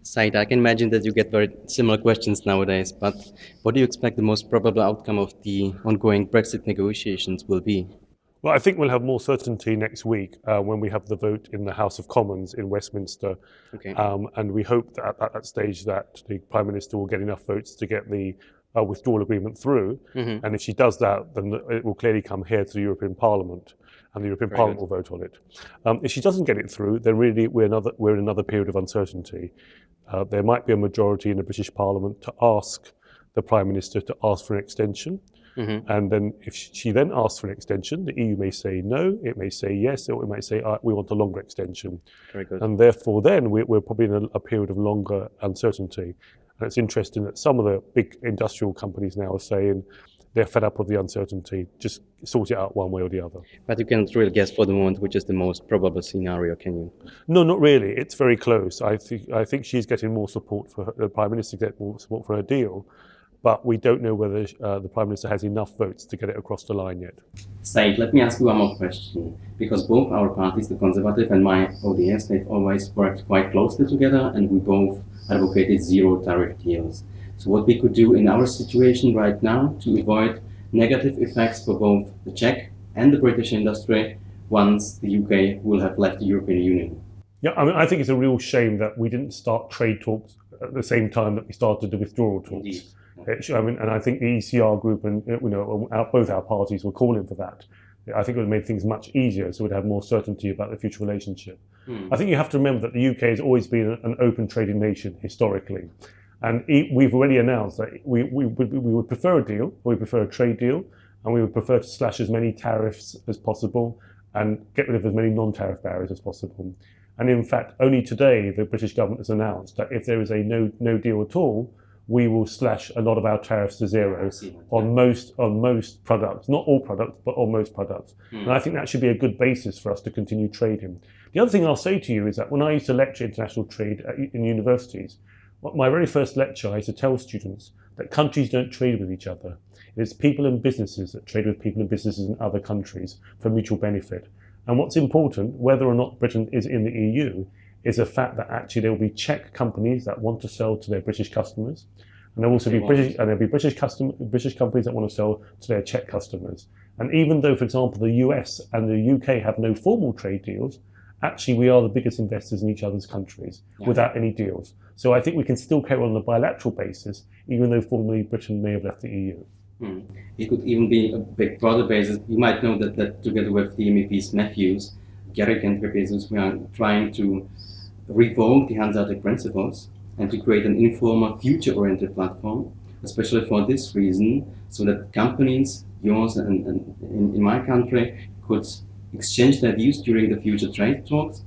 Said, I can imagine that you get very similar questions nowadays, but what do you expect the most probable outcome of the ongoing Brexit negotiations will be? Well, I think we'll have more certainty next week when we have the vote in the House of Commons in Westminster. Okay. And we hope that at that stage that the Prime Minister will get enough votes to get the withdrawal agreement through. And if she does that, then it will clearly come here to the European Parliament, and the European Parliament will vote on it. If she doesn't get it through, then really we're in another period of uncertainty. There might be a majority in the British Parliament to ask the Prime Minister to ask for an extension. And then if she then asks for an extension, the EU may say no, it may say yes, or it may say we want a longer extension. Very good. And therefore then we're probably in a period of longer uncertainty. And it's interesting that some of the big industrial companies now are saying they're fed up of the uncertainty, just sort it out one way or the other. But you cannot really guess for the moment which is the most probable scenario, can you? No, not really. It's very close. I think she's getting more support for the Prime Minister to get more support for her deal. But we don't know whether the Prime Minister has enough votes to get it across the line yet. Said, let me ask you one more question. Because both our parties, the Conservative and my ODS, they've always worked quite closely together, and we both advocated zero tariff deals. So what we could do in our situation right now to avoid negative effects for both the Czech and the British industry once the UK will have left the European Union? Yeah, I mean, I think it's a real shame that we didn't start trade talks at the same time that we started the withdrawal talks. Indeed. I mean, and I think the ECR group and both our parties were calling for that. I think it would have made things much easier, so we'd have more certainty about the future relationship. I think you have to remember that the UK has always been an open trading nation historically, and we've already announced that we would prefer a deal, we prefer a trade deal, and we would prefer to slash as many tariffs as possible and get rid of as many non-tariff barriers as possible. And in fact, only today the British government has announced that if there is a no deal at all, we will slash a lot of our tariffs to zero on most products, not all products, but on most products. And I think that should be a good basis for us to continue trading. The other thing I'll say to you is that when I used to lecture international trade in universities, my very first lecture, I used to tell students that countries don't trade with each other. It's people and businesses that trade with people and businesses in other countries for mutual benefit. And what's important, whether or not Britain is in the EU, is the fact that actually there will be Czech companies that want to sell to their British customers, and there'll also be British companies that want to sell to their Czech customers. And even though, for example, the US and the UK have no formal trade deals, actually we are the biggest investors in each other's countries without any deals. So I think we can still carry on a bilateral basis, even though formally Britain may have left the EU. It could even be a big broader basis. You might know that together with the MEPs Matthews, Garrick and Rebezos, we are trying to revoke the Hanseatic principles and to create an informal, future-oriented platform, especially for this reason, so that companies, yours and in my country, could exchange their views during the future trade talks.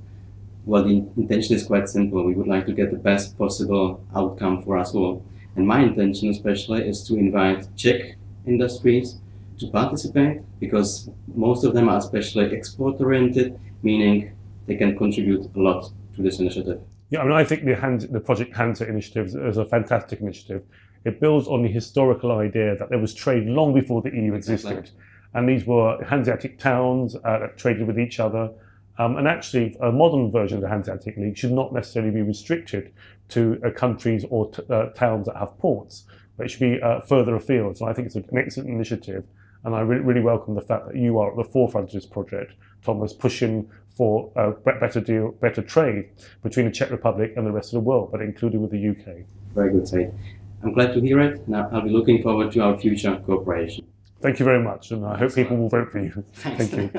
Well, the intention is quite simple. We would like to get the best possible outcome for us all. And my intention especially is to invite Czech industries to participate, because most of them are especially export-oriented, meaning they can contribute a lot to this initiative. Yeah, I mean, I think the Project Hansa initiative is a fantastic initiative. It builds on the historical idea that there was trade long before the EU existed. And these were Hanseatic towns that traded with each other. And actually, a modern version of the Hanseatic League should not necessarily be restricted to countries or towns that have ports, but it should be further afield. So I think it's an excellent initiative. And I really welcome the fact that you are at the forefront of this project, Thomas, pushing for a better trade between the Czech Republic and the rest of the world, but including with the UK. Very good, Said. I'm glad to hear it, and I'll be looking forward to our future cooperation. Thank you very much, and I hope people will vote for you. Thank you.